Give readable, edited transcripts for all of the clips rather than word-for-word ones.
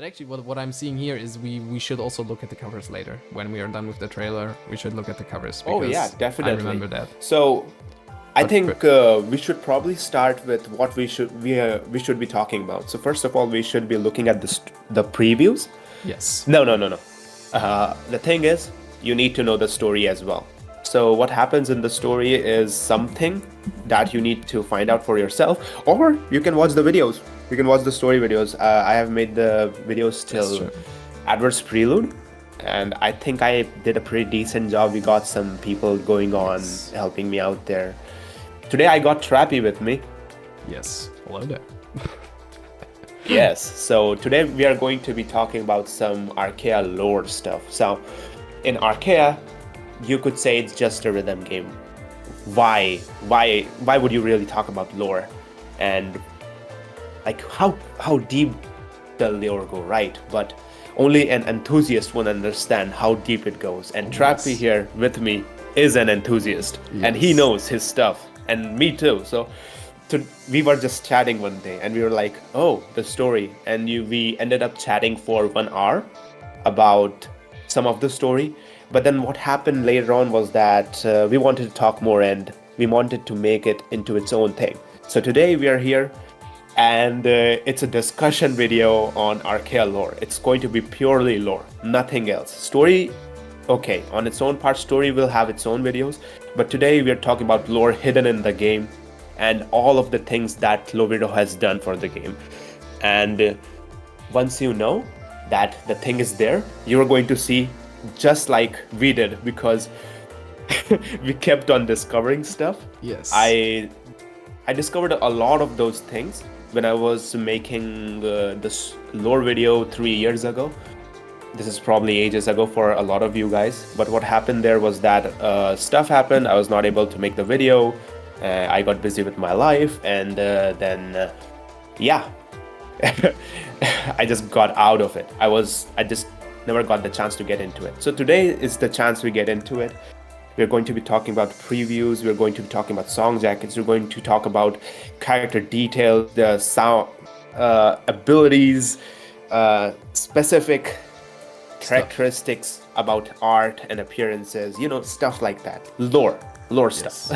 But actually, what I'm seeing here is we should also look at the covers later. When we are done with the trailer, we should look at the covers. Oh yeah, Because definitely. I remember that. So, I But think we should probably start with what we should be talking about. So first of all, we should be looking at the previews. Yes. No. The thing is, you need to know the story as well. So what happens in the story is something that you need to find out for yourself, or you can watch the videos. You can watch the story videos. I have made the videos till Adverse Prelude, and I think I did a pretty decent job. We got some people going on helping me out there. Today I got Trappy with me. Yes. Hello there. Yes, so today we are going to be talking about some Arcaea lore stuff. So, in Arcaea, you could say it's just a rhythm game. Why would you really talk about lore? And like how deep the lore go, right? But only an enthusiast will understand how deep it goes. And Trappy here with me is an enthusiast, and he knows his stuff, and me too. So we were just chatting one day, and we were like, "Oh, the story," and we ended up chatting for 1 hour about some of the story. But then what happened later on was that we wanted to talk more, and we wanted to make it into its own thing. So today we are here, and it's a discussion video on Arcaea lore. It's going to be purely lore, nothing else. Story, okay, on its own part, story will have its own videos. But today we are talking about lore hidden in the game, and all of the things that Labyrinth has done for the game. And once you know that the thing is there, you're going to see just like we did, because we kept on discovering stuff. Yes. I discovered a lot of those things when I was making this lore video 3 years ago. This is probably ages ago for a lot of you guys. But what happened there was that stuff happened. I was not able to make the video. I got busy with my life, and then I just got out of it. I just never got the chance to get into it. So today is the chance we get into it. We're going to be talking about previews. We're going to be talking about song jackets. We're going to talk about character details, the sound abilities, specific characteristics about art and appearances. Stuff like that. Lore stuff.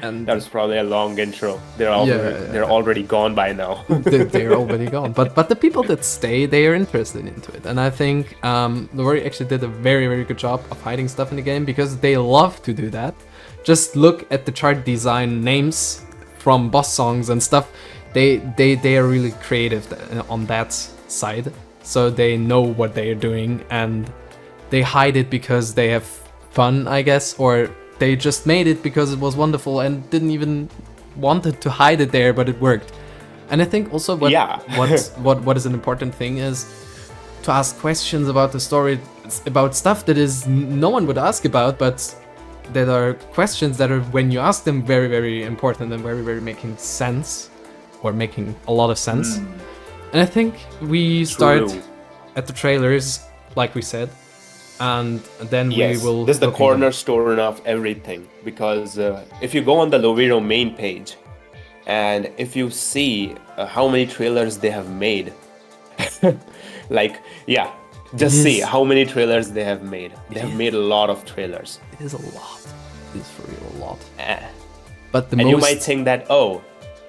And that was probably a long intro. They're already gone by now. they're already gone. But the people that stay, they are interested into it. And I think Lori actually did a very, very good job of hiding stuff in the game, because they love to do that. Just look at the chart design names from boss songs and stuff. They are really creative on that side. So they know what they are doing, and they hide it because they have fun, I guess, or they just made it because it was wonderful and didn't even wanted to hide it there, but it worked. And I think also what is an important thing is to ask questions about the story, about stuff that is no one would ask about, but that are questions that are, when you ask them, very, very important and very, very making sense, or making a lot of sense. And I think we start at the trailers, like we said. And then we will... This is the cornerstone of everything, because if you go on the Labyrinth main page, and if you see how many trailers they have made, see how many trailers they have made. They have made a lot of trailers. It is a lot. It is for real a lot. But you might think that,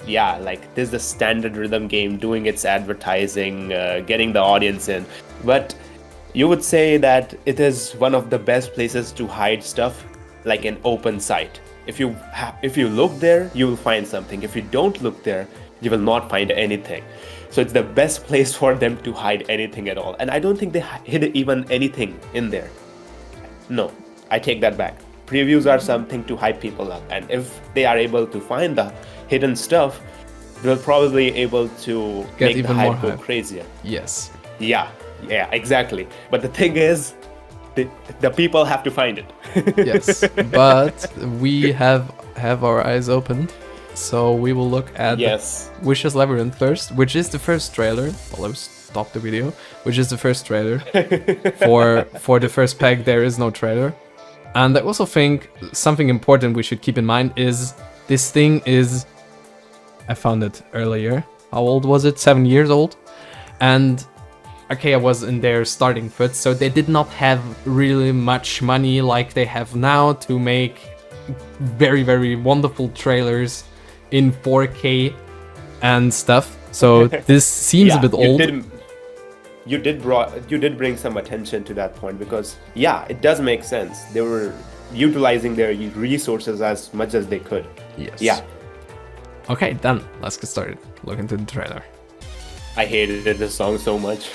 this is the standard rhythm game doing its advertising, getting the audience in. But you would say that it is one of the best places to hide stuff, like an open site. If you look there, you will find something. If you don't look there, you will not find anything. So it's the best place for them to hide anything at all. And I don't think they hid even anything in there. No, I take that back. Previews are something to hype people up. And if they are able to find the hidden stuff, they'll probably be able to get make the hype go crazier. Yes. Yeah, exactly. But the thing is, the people have to find it. Yes, but we have our eyes opened, so we will look at Wishes Labyrinth first, which is the first trailer. I'll stop the video. Which is the first trailer. For the first pack, there is no trailer. And I also think something important we should keep in mind is this thing is... I found it earlier. How old was it? 7 years old. And Arcaea was in their starting foot, so they did not have really much money like they have now to make very, very wonderful trailers in 4K and stuff. So this seems a bit old. You did bring some attention to that point, because it does make sense. They were utilizing their resources as much as they could. Yes. Yeah. Okay, then let's get started. Look into the trailer. I hated this song so much.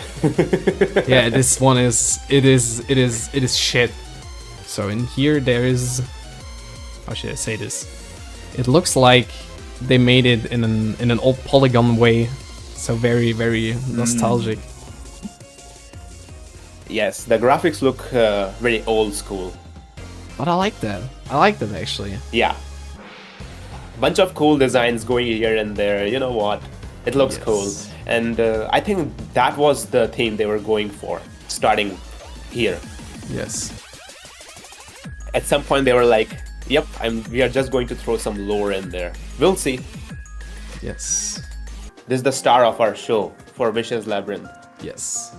Yeah, this one is shit. So in here there is, how should I say this? It looks like they made it in an old polygon way, so very, very nostalgic. Yes, the graphics look very old school. But I like that. I like that actually. Yeah. Bunch of cool designs going here and there. You know what? It looks cool. And I think that was the theme they were going for, starting here. Yes. At some point they were like, yep, we are just going to throw some lore in there. We'll see. Yes. This is the star of our show for Vicious Labyrinth. Yes.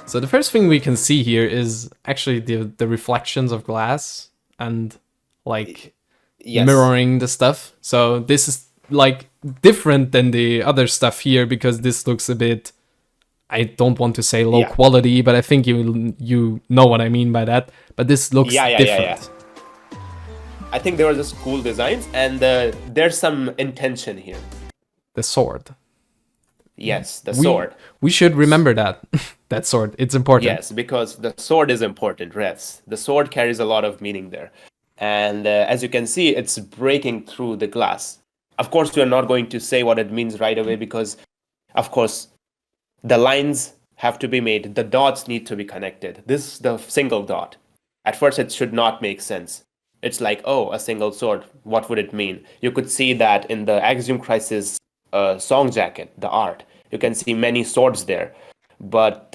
So the first thing we can see here is actually the reflections of glass and like mirroring the stuff. So this is like different than the other stuff here, because this looks a bit, I don't want to say low quality, but I think you know what I mean by that. But this looks different. I think they were just cool designs, and there's some intention here. The sword. Yes, the sword. We should remember that. That sword. It's important. Yes, because the sword is important. Yes, the sword carries a lot of meaning there. And as you can see, it's breaking through the glass. Of course, we are not going to say what it means right away, because, of course, the lines have to be made. The dots need to be connected. This is the single dot. At first, it should not make sense. It's like, oh, a single sword. What would it mean? You could see that in the Axiom Crisis song jacket, the art. You can see many swords there. But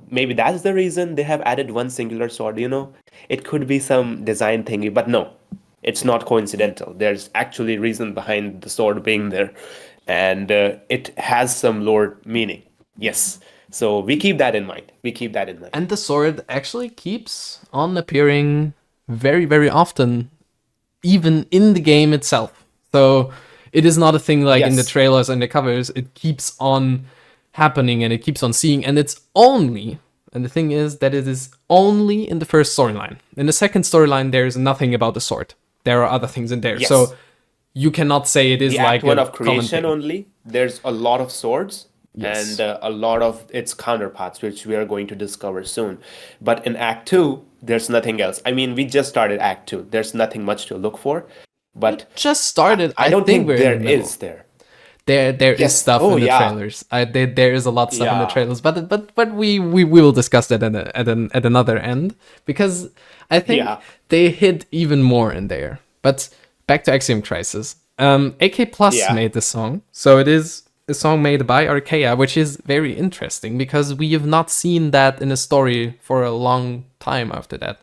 maybe that's the reason they have added one singular sword, you know? It could be some design thingy, but no. It's not coincidental. There's actually reason behind the sword being there. And it has some lore meaning. Yes. So we keep that in mind. And the sword actually keeps on appearing very, very often, even in the game itself. So it is not a thing like in the trailers and the covers. It keeps on happening and it keeps on seeing. And it's only, and the thing is that it is only in the first storyline. In the second storyline, there is nothing about the sword. There are other things in there. Yes. So you cannot say it is the like Act 1 of creation only. There's a lot of swords. Yes. And a lot of its counterparts, which we are going to discover soon. But in Act 2, there's nothing else. I mean, we just started Act 2. There's nothing much to look for. But it just started. I don't think there is there. There is stuff in the trailers. There is a lot of stuff in the trailers, but we will discuss that at another end, because I think they hit even more in there. But back to Axiom Crisis. AK Plus made the song, so it is a song made by Arcaea, which is very interesting because we have not seen that in a story for a long time after that.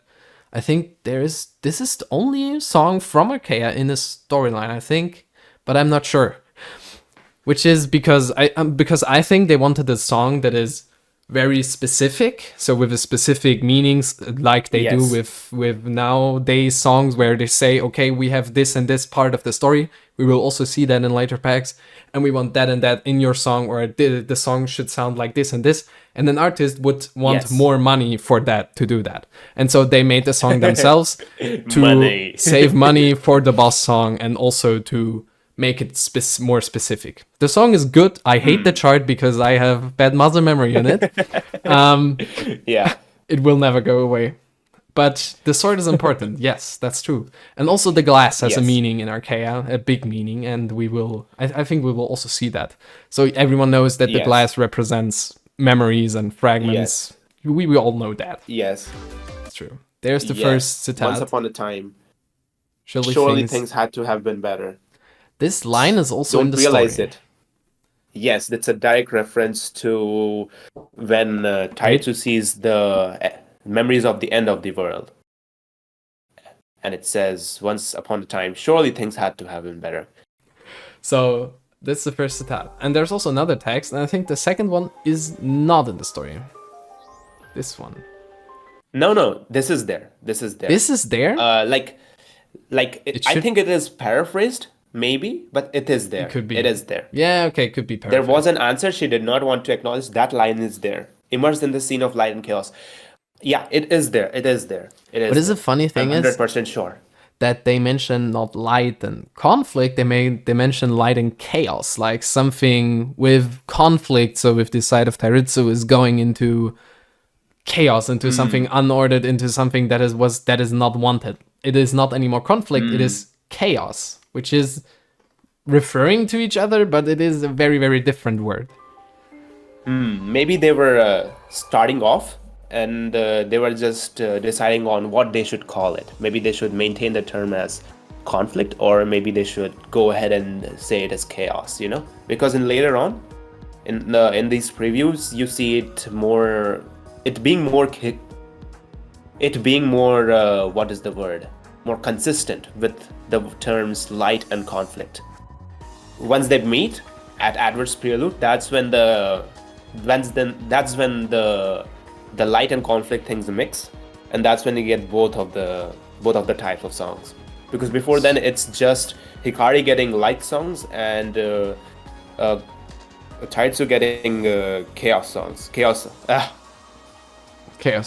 I think this is the only song from Arcaea in a storyline, I think, but I'm not sure. Which is because I think they wanted a song that is very specific, so with a specific meanings, like they do with nowadays songs where they say, okay, we have this and this part of the story. We will also see that in later packs, and we want that and that in your song, or the song should sound like this and this. And an artist would want more money for that, to do that. And so they made the song themselves to save money for the boss song and also to make it more specific. The song is good. I hate the chart because I have bad muscle memory in it. It will never go away. But the sword is important. Yes, that's true. And also the glass has a meaning in Arcaea, a big meaning, and I think we will also see that. So everyone knows that the glass represents memories and fragments. We all know that. Yes. It's true. There's the first citat. Once upon a time, surely things had to have been better. This line is also in the realize story. It. Yes, that's a direct reference to when Tairitsu sees the memories of the end of the world. And it says, once upon a time, surely things had to have been better. So That's the first citat. And there's also another text, and I think the second one is not in the story. This one. No, this is there. This is there. This is there? I think it is paraphrased, maybe, but it is there. It could be. It is there. Yeah, okay, it could be There paraphrased. was an answer she did not want to acknowledge. That line is there. Immersed in the scene of light and chaos. Yeah, it is there. It is there. It is. But is the funny thing I'm is 100% sure that they mention not light and conflict, they mention light and chaos, like something with conflict, so with the side of Tairitsu is going into chaos, into something unordered, into something that is not wanted. It is not anymore conflict, it is chaos, which is referring to each other, but it is a very, very different word. Maybe they were starting off and they were just deciding on what they should call it. Maybe they should maintain the term as conflict, or maybe they should go ahead and say it as chaos, you know? Because later on, in these previews, you see it being more what is the word? More consistent with the terms light and conflict. Once they meet at Adverse Prelude, that's when the light and conflict things mix, and that's when you get both of the types of songs. Because before then, it's just Hikari getting light songs and Tairitsu getting chaos songs. Chaos,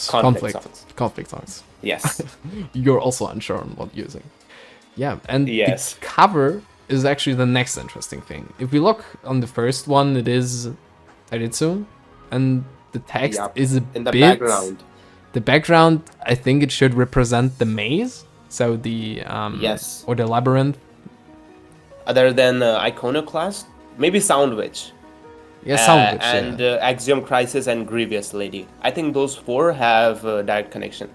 conflict songs. Yes. You're also unsure on what using. Yeah, and Yes. the cover is actually the next interesting thing. If we look on the first one, it is Tairitsu, and the text is in the bit, background. The background, I think it should represent the maze, so the Yes, or the labyrinth. other than Iconoclast, maybe Soundwitch. Yeah, Soundwitch. And Axiom Crisis and Grievous Lady. I think those four have a direct connection.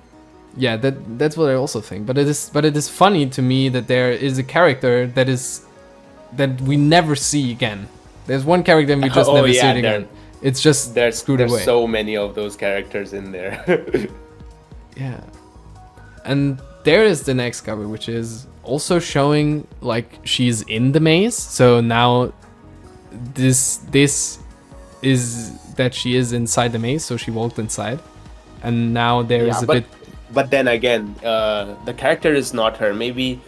Yeah, that's what I also think. But it is funny to me that there is a character that we never see again. There's one character and we just never see it again. It's just screwed away. There's so many of those characters in there. Yeah. And there is the next cover, which is also showing like she's in the maze. So now this is that she is inside the maze, so she walked inside. And now there is a bit. But then again, the character is not her. Maybe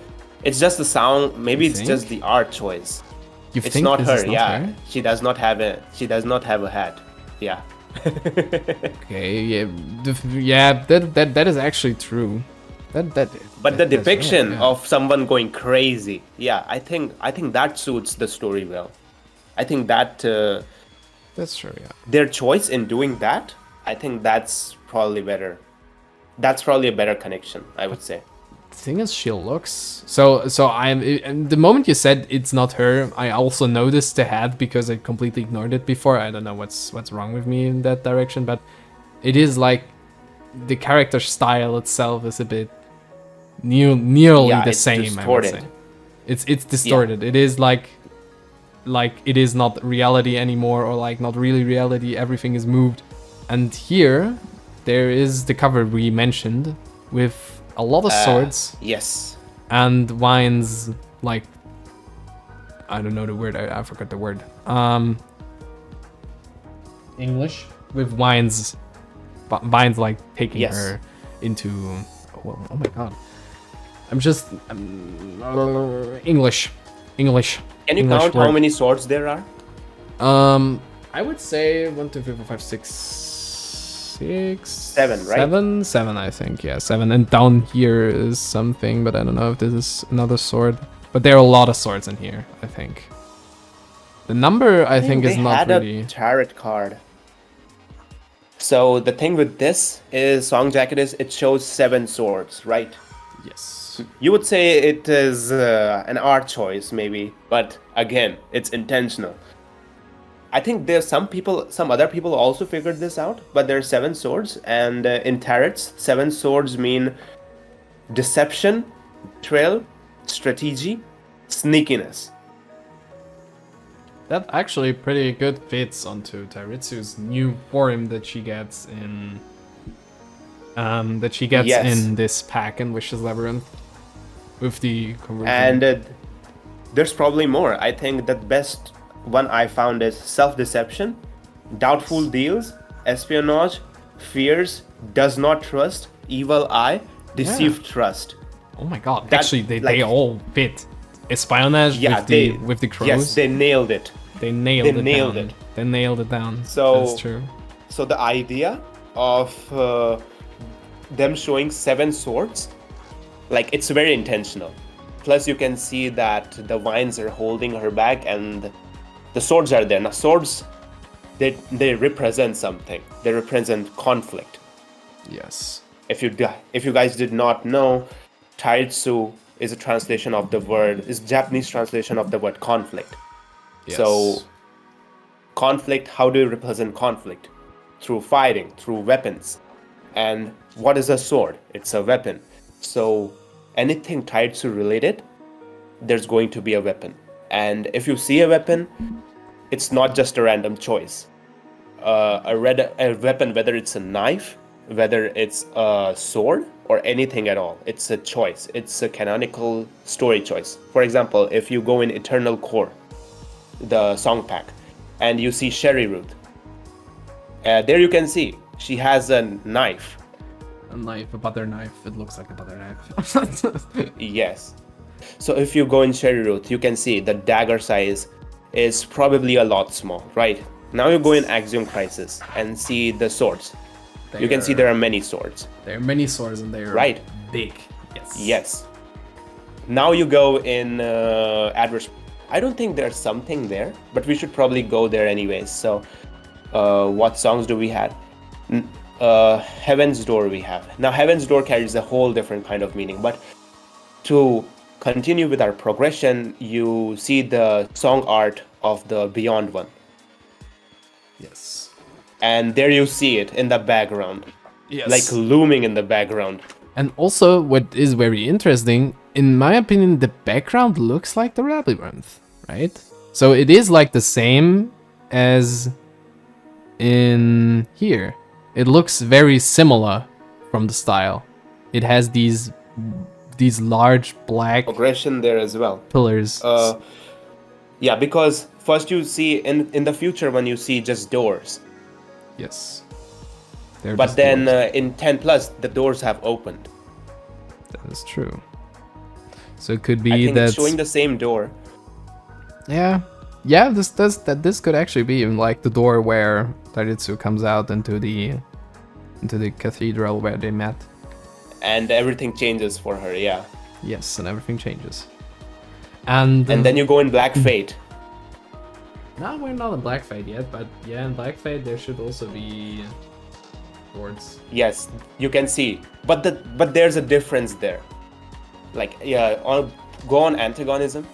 it's just the sound. Maybe it's just the art choice. It's not her. Yeah, her? She does not have a hat. Yeah. Okay. Yeah. That is actually true. But the depiction right, of someone going crazy. Yeah, I think that suits the story well. I think that. That's true. Yeah. Their choice in doing that, I think that's probably better. That's probably a better connection, I would say. The thing is, she looks so. The moment you said it's not her, I also noticed the hat because I completely ignored it before. I don't know what's wrong with me in that direction, but it is like the character style itself is a bit nearly the same. Distorted. I would say it's distorted. Yeah. It is like it is not reality anymore, or like not really reality. Everything is moved, and here. There is the cover we mentioned with a lot of swords. Yes. And vines, like, I don't know the word. I forgot the word. English with vines like taking her into. Oh my god! I'm just English. Can you count how many swords there are? I would say 1, 2, 3, 4, 5, 6. 7, right? 7, I think. Yeah, 7. And down here is something, but I don't know if this is another sword. But there are a lot of swords in here, I think. The number, I think is not really. A tarot card. So the thing with this is Song Jacket is it shows 7 swords, right? Yes. You would say it is an art choice, maybe, but again, it's intentional. I think there's some other people also figured this out, but there are 7 swords, and in tarots, 7 swords mean deception, betrayal, strategy, sneakiness. That actually pretty good fits onto Tairitsu's new form that she gets in in this pack in Wish's Labyrinth with the conversion. And there's probably more. I think that best one I found is self-deception, doubtful deals, espionage, fears, does not trust, evil eye, deceived trust. Oh my god! That, Actually, they like- all fit. Espionage with the crows. Yes, they nailed it. They nailed it nailed down. it. They nailed it down. So- That's true. So the idea of them showing 7 swords, like, it's very intentional. Plus you can see that the vines are holding her back and the swords are there. Now swords, they represent something. They represent conflict. Yes. If you guys did not know, Tairitsu is a translation of the word, is Japanese translation of the word conflict. Yes. So conflict, how do you represent conflict? Through fighting, through weapons. And what is a sword? It's a weapon. So anything Tairitsu related, there's going to be a weapon. And if you see a weapon, it's not just a random choice. A weapon, whether it's a knife, whether it's a sword, or anything at all, it's a choice. It's a canonical story choice. For example, if you go in Eternal Core, the song pack, and you see Sherry Root, there you can see she has a knife. A knife, a butter knife. It looks like a butter knife. Yes. So if you go in Sherry Root, you can see the dagger size is probably a lot small, right? Now you go in Axiom Crisis and see the swords. You can see there are many swords. There are many swords and they're right. Big. Yes. Yes. Now you go in Adverse. I don't think there's something there, but we should probably go there anyways. So, what songs do we have? Heaven's Door we have. Now, Heaven's Door carries a whole different kind of meaning, but to continue with our progression, you see the song art of the Beyond one. Yes. And there you see it in the background. Yes. Like looming in the background. And also, what is very interesting, in my opinion, the background looks like the Labyrinth, right? So it is like the same as in here. It looks very similar from the style. It has these large black Progression there as well. pillars. Yeah, because first you see in the future when you see just doors. Yes. They're But just then doors. in 10 plus, the doors have opened. That is true. So it could I be think that. it's showing the same door. Yeah. This could actually be like the door where Tairitsu comes out into the cathedral where they met. And everything changes for her, yeah. Yes, and everything changes. And then you go in Black Fate. no, we're not in Black Fate yet, but yeah, in Black Fate there should also be swords. Yes, you can see. But there's a difference there. Like, yeah, go on antagonism.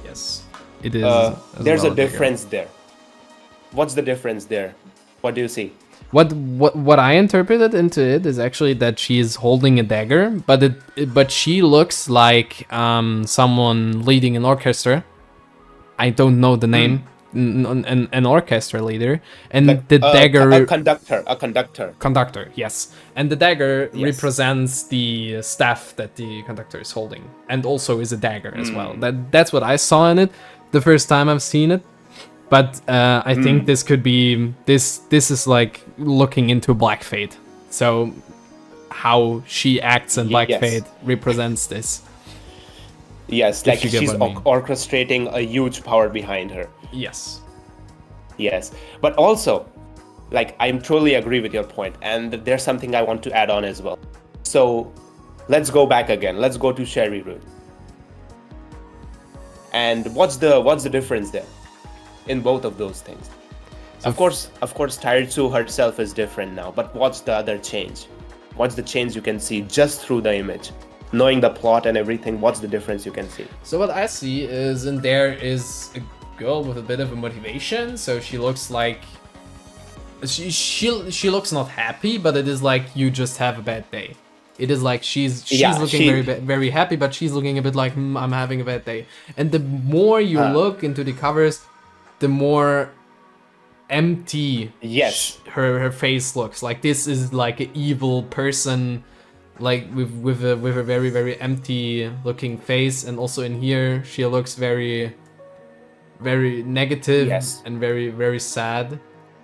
Yes, it is. There's a difference there. What's the difference there? What do you see? What I interpreted into it is actually that she is holding a dagger, but she looks like someone leading an orchestra. I don't know the name. An orchestra leader, and Like, the dagger. A conductor. Conductor, yes. And the dagger Yes. represents the staff that the conductor is holding, and also is a dagger as well. That's what I saw in it the first time I've seen it. But I think this could be this is like looking into Black Fate. So how she acts in Black Yes. Fate represents this. Yes, like you get she's what I mean. orchestrating a huge power behind her. Yes. Yes, but also, like, I totally agree with your point, and there's something I want to add on as well. So, let's go back again. Let's go to Sherry Root. And what's the difference there in both of those things? So Of course, Tairitsu herself is different now, but what's the other change? What's the change you can see just through the image? Knowing the plot and everything, what's the difference you can see? So what I see is in there is a girl with a bit of a motivation. So she looks like she looks not happy, but it is like you just have a bad day. It is like she's looking very happy, but she's looking a bit like I'm having a bad day. And the more you look into the covers, the more empty Yes. her face looks. Like this is like an evil person, like with a very very empty looking face. And also in here she looks very very negative Yes. and very, very sad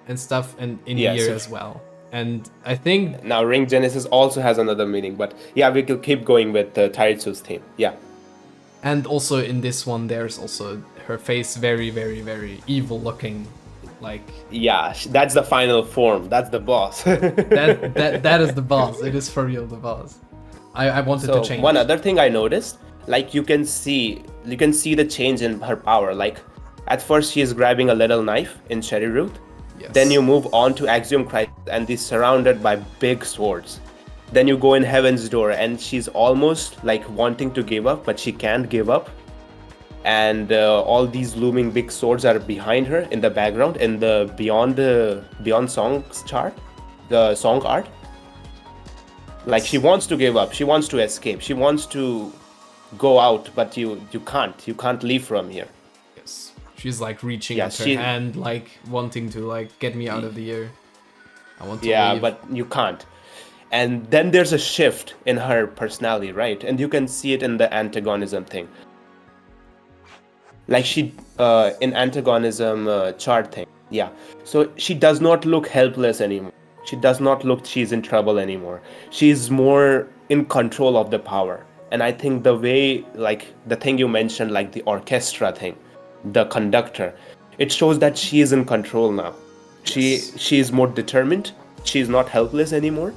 and stuff, and in Yes. here as well. And I think Now Ring Genesis also has another meaning, but yeah, we could keep going with Tairitsu's theme. Yeah. and also in this one there's also her face very, very, very evil looking, like Yeah, that's the final form. That's the boss. that is the boss. It is for real the boss. I wanted to So change. one other thing I noticed, like you can see the change in her power. Like at first she is grabbing a little knife in Cherry Root. Yes. Then you move on to Axiom Crisis and they're surrounded by big swords. Then you go in Heaven's Door and she's almost like wanting to give up, but she can't give up. And all these looming big swords are behind her in the background in the beyond songs chart, the song art. Like she wants to give up, she wants to escape, she wants to go out, but you can't leave from here. Yes. She's like reaching Yeah, with her she- hand, like wanting to like get me out of the air. I want to Yeah, leave. but you can't. And then there's a shift in her personality, right? And you can see it in the antagonism thing. Like she in antagonism chart thing. Yeah. So she does not look helpless anymore. She does not look she's in trouble anymore. She's more in control of the power. And I think the way, like the thing you mentioned, like the orchestra thing, the conductor, it shows that she is in control now. Yes. She is more determined. She's not helpless anymore,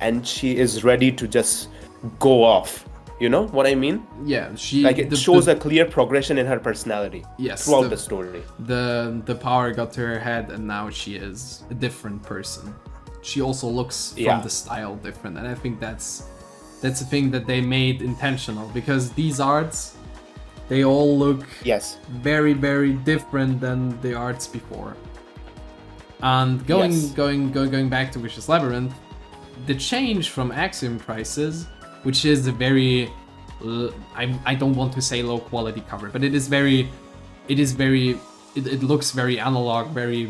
and she is ready to just go off. You know what I mean? Yeah, she Like it shows a clear progression in her personality Yes, throughout the story. the power got to her head, and now she is a different person. She also looks from Yeah. the style different, and I think that's a thing that they made intentional, because these arts, they all look Yes. very, very different than the arts before. And Yes. going back to Vicious Labyrinth, the change from Axiom Crisis, which is a very I don't want to say low quality cover, but it looks very analog, very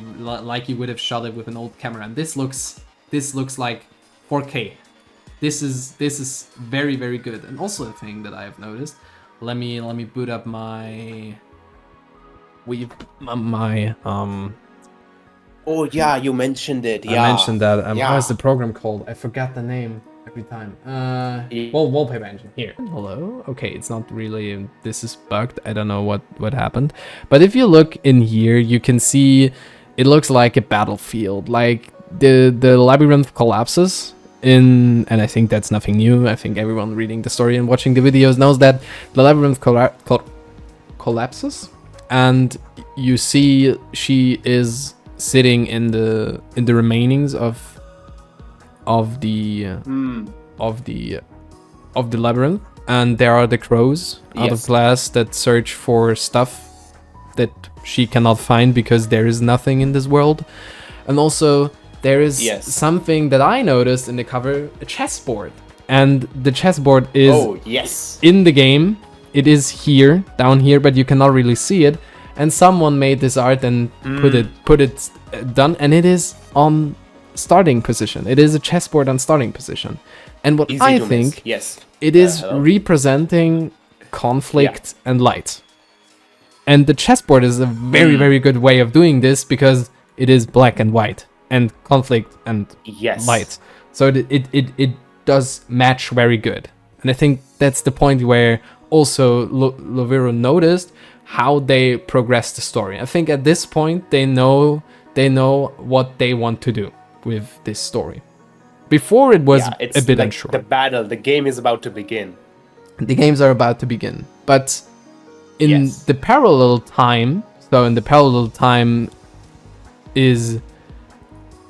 like you would have shot it with an old camera, and this looks like 4K. This is very, very good. And also a thing that I have noticed, let me boot up my Oh yeah, you mentioned it. Yeah. I mentioned that. Yeah. How is the program called? I forgot the name every time. Well, wallpaper engine. Here. Hello. Okay, it's not really. This is bugged. I don't know what happened. But if you look in here, you can see it looks like a battlefield. Like the labyrinth collapses and I think that's nothing new. I think everyone reading the story and watching the videos knows that the labyrinth collapses, and you see she is sitting in the remainings of the labyrinth, and there are the crows out of Yes. glass that search for stuff that she cannot find because there is nothing in this world. And also there is Yes. something that I noticed in the cover, a chessboard, and the chessboard is Oh yes. in the game. It is here, down here, but you cannot really see it. And someone made this art and put it done, and it is on starting position. It is a chessboard on starting position. And what Easy I to think, miss. Yes. it is hello. representing conflict and light. And the chessboard is a very, very good way of doing this because it is black and white and conflict and Yes. light. So it does match very good. And I think that's the point where also Loviro noticed how they progress the story. I think at this point they know what they want to do with this story. Before it was Yeah, it's a bit like unsure. the battle, the game is about to begin. The games are about to begin, but in Yes. the parallel time, so in the parallel time is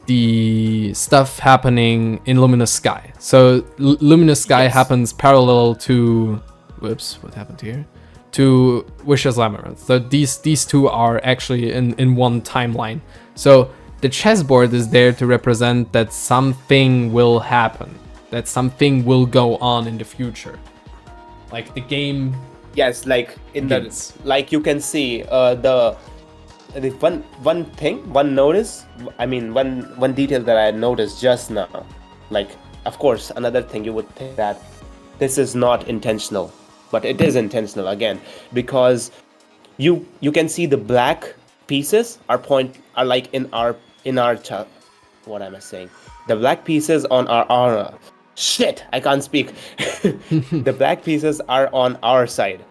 the stuff happening in Luminous Sky. So Luminous Sky Yes. happens parallel to, whoops, what happened here? To Vicious Labyrinth. So these two are actually in one timeline. So the chessboard is there to represent that something will happen, that something will go on in the future. Like the game. Yes, like in Begins. the like you can see the one notice. I mean one detail that I noticed just now. Like of course another thing you would think that this is not intentional, but it is intentional again because you can see the black pieces are like in our what am I saying? The black pieces on our shit, I can't speak. The black pieces are on our side.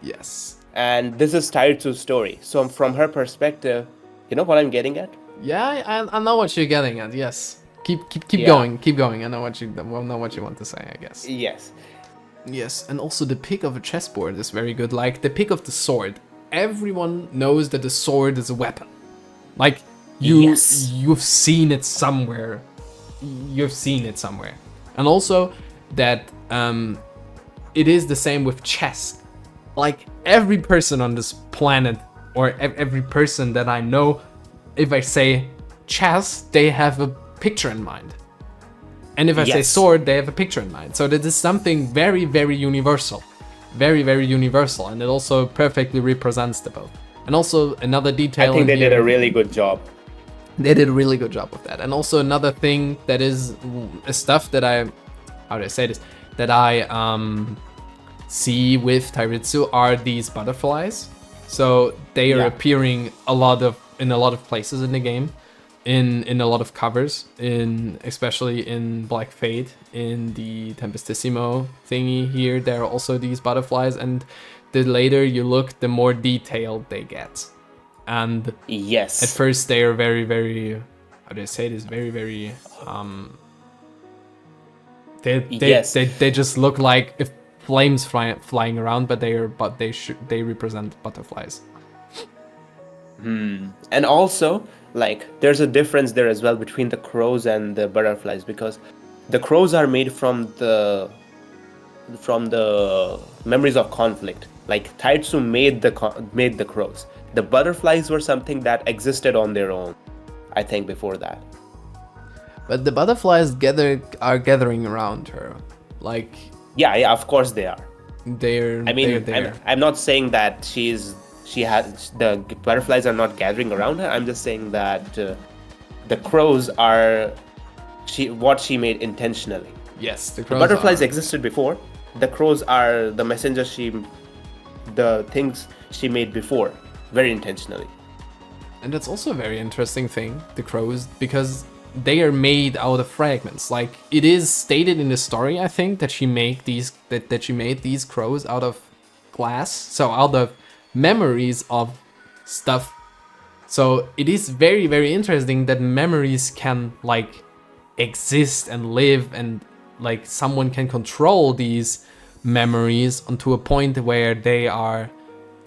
Yes. And this is Tairitsu's story. So from her perspective, you know what I'm getting at? Yeah, I know what you're getting at. Yes. Keep Yeah. going. I know what you want to say, I guess. Yes. Yes, and also the pick of a chessboard is very good. Like the pick of the sword. Everyone knows that the sword is a weapon. Like you've seen it somewhere. And also that it is the same with chess. Like every person on this planet, or every person that I know, if I say chess, they have a picture in mind. And if I say sword, they have a picture in mind. So that is something very, very universal. Very, very universal. And it also perfectly represents the both. And also another detail. I think they did a really good job. They did a really good job with that. And also another thing that is stuff that I see with Tairitsu are these butterflies. So they are appearing in a lot of places in the game, in a lot of covers, especially in Black Fate, in the Tempestissimo thingy here. There are also these butterflies, and the later you look, the more detailed they get. And at first they are very, very, how do I say this? Very, very they just look like if flames flying around, but they represent butterflies. And also, like, there's a difference there as well between the crows and the butterflies, because the crows are made from the memories of conflict. Like Tairitsu made the crows. The butterflies were something that existed on their own, I think, before that. But the butterflies are gathering around her, like. Yeah, of course they are. They're. I'm not saying that the butterflies are not gathering around her. I'm just saying that the crows are what she made intentionally. Yes, the butterflies existed before. The crows are the messengers the things she made before, very intentionally. And that's also a very interesting thing, the crows, because they are made out of fragments. Like it is stated in the story, I think, that she made these crows out of glass, so out of memories of stuff. So it is very, very interesting that memories can like exist and live, and like someone can control these memories onto a point where they are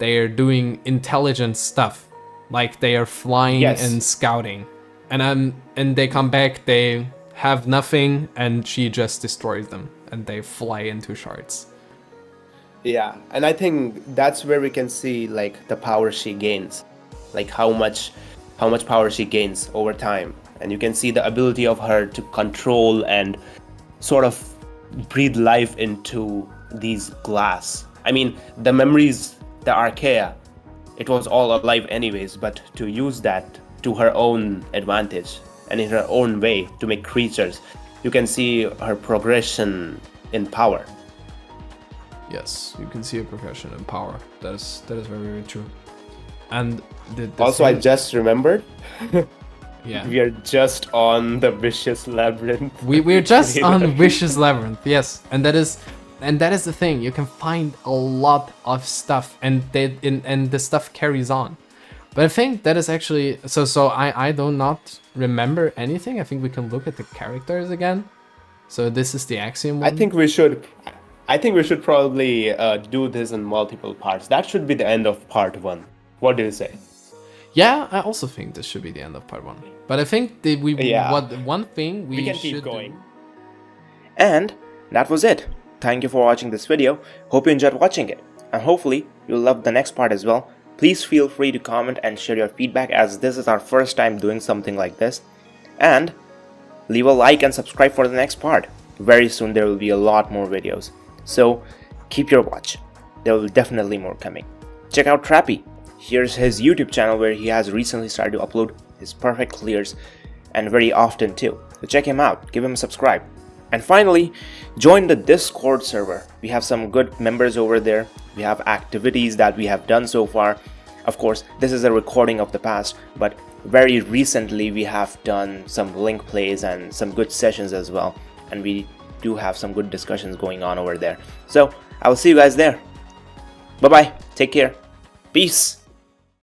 doing intelligent stuff, like they are flying and scouting, and they come back, they have nothing, and she just destroys them, and they fly into shards. Yeah, and I think that's where we can see like the power she gains, like how much power she gains over time, and you can see the ability of her to control and sort of breathe life into these glass. I mean, the memories, the Arcaea, it was all alive anyways, but to use that to her own advantage and in her own way to make creatures, you can see her progression in power. Yes, you can see a progression in power. That is very, very true. And I just remembered. Yeah, we are just on the Vicious Labyrinth. We're just on Vicious Labyrinth. Yes, and that is the thing. You can find a lot of stuff, and the stuff carries on. But I think that is actually so. I do not remember anything. I think we can look at the characters again. So this is the Axiom one. I think we should probably do this in multiple parts. That should be the end of part 1. What do you say? Yeah, I also think this should be the end of part 1. But I think one thing we can should keep going. do. And that was it. Thank you for watching this video. Hope you enjoyed watching it. And hopefully you'll love the next part as well. Please feel free to comment and share your feedback, as this is our first time doing something like this. And leave a like and subscribe for the next part. Very soon there will be a lot more videos. So keep your watch. There will definitely more coming. Check out Trappy. Here's his YouTube channel where he has recently started to upload his perfect clears, and very often too. So check him out. Give him a subscribe. And finally, join the Discord server. We have some good members over there. We have activities that we have done so far, Of course, this is a recording of the past, but very recently we have done some link plays and some good sessions as well, and we do have some good discussions going on over there. So I will see you guys there. Bye bye, take care, peace.